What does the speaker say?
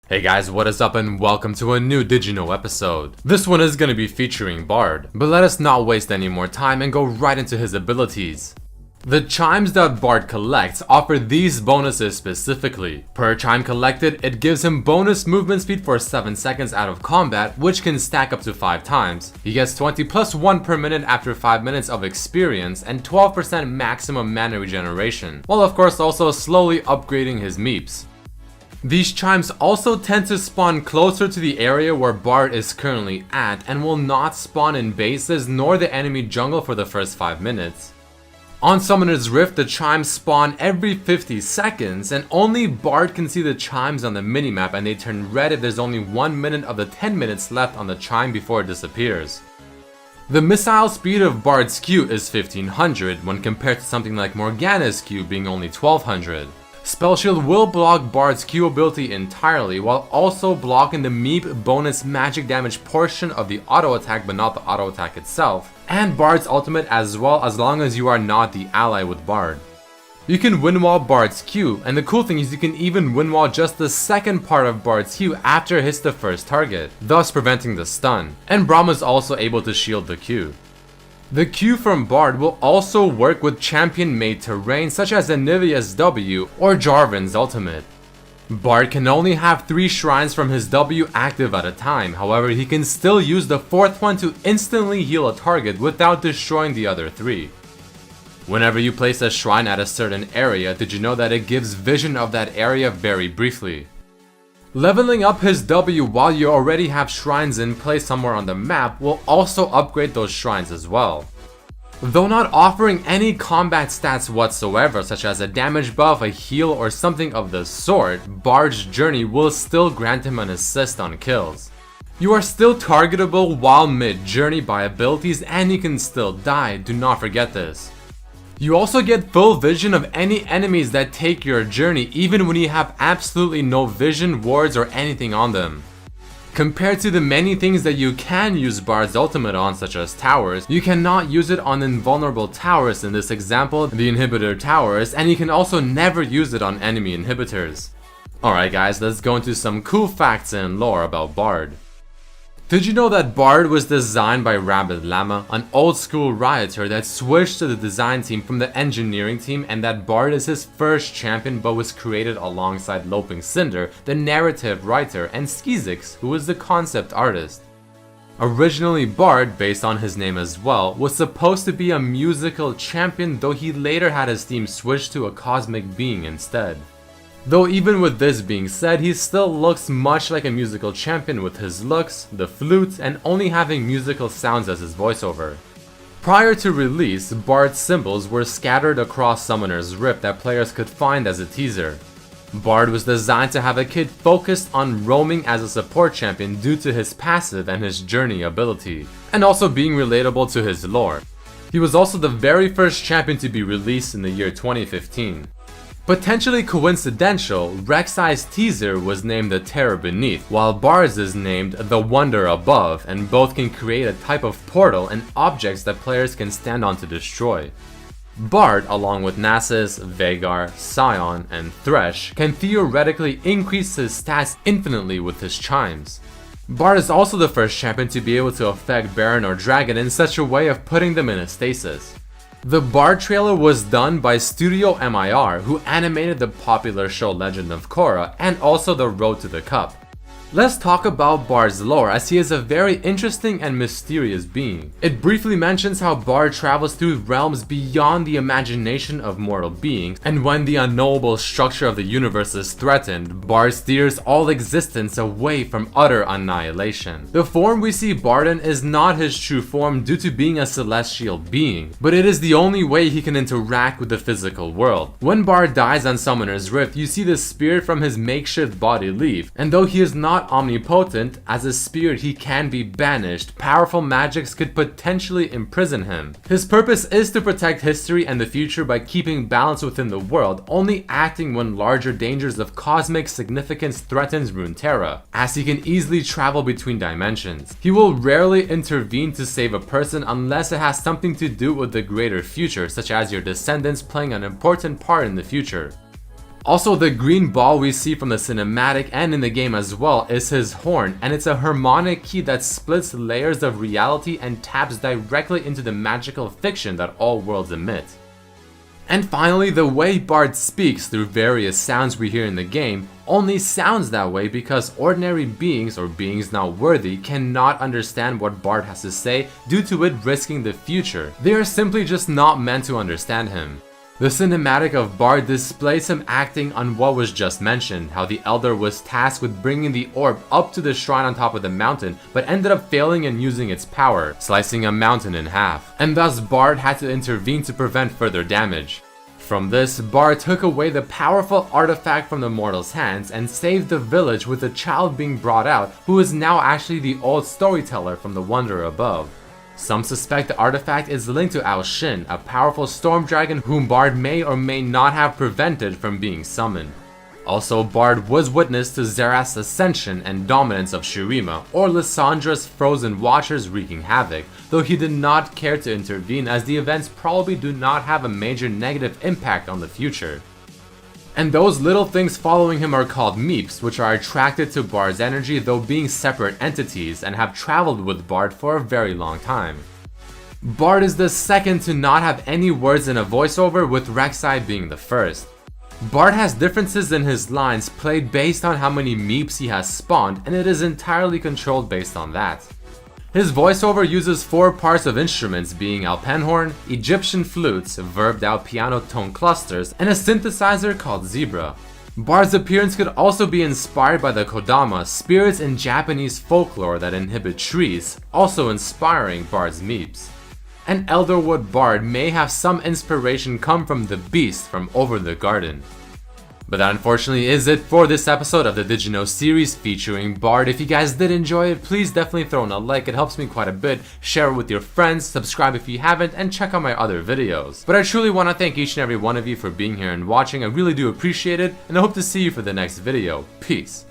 Hey guys, what is up and welcome to a new Did You Know episode. This one is going to be featuring Bard, but let us not waste any more time and go right into his abilities. The chimes that Bard collects offer these bonuses specifically. Per chime collected, it gives him bonus movement speed for 7 seconds out of combat, which can stack up to 5 times. He gets 20 plus 1 per minute after 5 minutes of experience and 12% maximum mana regeneration, while of course also slowly upgrading his meeps. These chimes also tend to spawn closer to the area where Bard is currently at and will not spawn in bases nor the enemy jungle for the first 5 minutes. On Summoner's Rift, the chimes spawn every 50 seconds and only Bard can see the chimes on the minimap, and they turn red if there's only 1 minute of the 10 minutes left on the chime before it disappears. The missile speed of Bard's Q is 1500 when compared to something like Morgana's Q being only 1200. Spell Shield will block Bard's Q ability entirely while also blocking the Meep bonus magic damage portion of the auto attack but not the auto attack itself, and Bard's ultimate as well, as long as you are not the ally with Bard. You can windwall Bard's Q, and the cool thing is you can even windwall just the second part of Bard's Q after it hits the first target, thus preventing the stun, and Braum is also able to shield the Q. The Q from Bard will also work with champion-made terrain such as Anivia's W or Jarvan's ultimate. Bard can only have 3 shrines from his W active at a time, however he can still use the 4th one to instantly heal a target without destroying the other 3. Whenever you place a shrine at a certain area, did you know that it gives vision of that area very briefly? Leveling up his W while you already have shrines in place somewhere on the map will also upgrade those shrines as well. Though not offering any combat stats whatsoever, such as a damage buff, a heal, or something of the sort, Bard's Journey will still grant him an assist on kills. You are still targetable while mid-journey by abilities and you can still die, do not forget this. You also get full vision of any enemies that take your journey even when you have absolutely no vision, wards, or anything on them. Compared to the many things that you can use Bard's ultimate on, such as towers, you cannot use it on invulnerable towers, in this example the inhibitor towers, and you can also never use it on enemy inhibitors. Alright guys, let's go into some cool facts and lore about Bard. Did you know that Bard was designed by Rabbit Llama, an old school rioter that switched to the design team from the engineering team, and that Bard is his first champion but was created alongside Loping Cinder, the narrative writer, and Skizix, who was the concept artist. Originally Bard, based on his name as well, was supposed to be a musical champion, though he later had his theme switched to a cosmic being instead. Though even with this being said, he still looks much like a musical champion with his looks, the flute, and only having musical sounds as his voiceover. Prior to release, Bard's symbols were scattered across Summoner's Rift that players could find as a teaser. Bard was designed to have a kid focused on roaming as a support champion due to his passive and his journey ability, and also being relatable to his lore. He was also the very first champion to be released in the year 2015. Potentially coincidental, Rek'Sai's teaser was named the Terror Beneath, while Bard's is named the Wonder Above, and both can create a type of portal and objects that players can stand on to destroy. Bard, along with Nasus, Vhagar, Sion, and Thresh, can theoretically increase his stats infinitely with his chimes. Bard is also the first champion to be able to affect Baron or Dragon in such a way of putting them in a stasis. The Bard trailer was done by Studio MIR, who animated the popular show Legend of Korra and also The Road to the Cup. Let's talk about Bard's lore, as he is a very interesting and mysterious being. It briefly mentions how Bard travels through realms beyond the imagination of mortal beings, and when the unknowable structure of the universe is threatened, Bard steers all existence away from utter annihilation. The form we see Bard in is not his true form due to being a celestial being, but it is the only way he can interact with the physical world. When Bard dies on Summoner's Rift, you see the spirit from his makeshift body leave, and though he is not omnipotent, as a spirit he can be banished, powerful magics could potentially imprison him. His purpose is to protect history and the future by keeping balance within the world, only acting when larger dangers of cosmic significance threatens Runeterra, as he can easily travel between dimensions. He will rarely intervene to save a person unless it has something to do with the greater future, such as your descendants playing an important part in the future. Also, the green ball we see from the cinematic and in the game as well is his horn, and it's a harmonic key that splits layers of reality and taps directly into the magical fiction that all worlds emit. And finally, the way Bard speaks through various sounds we hear in the game only sounds that way because ordinary beings or beings not worthy cannot understand what Bard has to say due to it risking the future. They are simply just not meant to understand him. The cinematic of Bard displays him acting on what was just mentioned, how the Elder was tasked with bringing the orb up to the shrine on top of the mountain, but ended up failing in using its power, slicing a mountain in half, and thus Bard had to intervene to prevent further damage. From this, Bard took away the powerful artifact from the mortal's hands and saved the village with a child being brought out who is now actually the old storyteller from the Wanderer above. Some suspect the artifact is linked to Ao Shin, a powerful storm dragon whom Bard may or may not have prevented from being summoned. Also, Bard was witness to Xerath's ascension and dominance of Shurima, or Lyssandra's frozen watchers wreaking havoc, though he did not care to intervene as the events probably do not have a major negative impact on the future. And those little things following him are called meeps, which are attracted to Bard's energy though being separate entities and have traveled with Bard for a very long time. Bard is the second to not have any words in a voiceover, with Rek'Sai being the first. Bard has differences in his lines played based on how many meeps he has spawned, and it is entirely controlled based on that. His voiceover uses 4 parts of instruments being alpenhorn, Egyptian flutes, verbed out piano tone clusters, and a synthesizer called Zebra. Bard's appearance could also be inspired by the Kodama, spirits in Japanese folklore that inhabit trees, also inspiring Bard's meeps. An Elderwood Bard may have some inspiration come from the beast from Over the Garden. But that unfortunately is it for this episode of the Did You Know series featuring Bard. If you guys did enjoy it, please definitely throw in a like, it helps me quite a bit. Share it with your friends, subscribe if you haven't, and check out my other videos. But I truly want to thank each and every one of you for being here and watching. I really do appreciate it, and I hope to see you for the next video. Peace.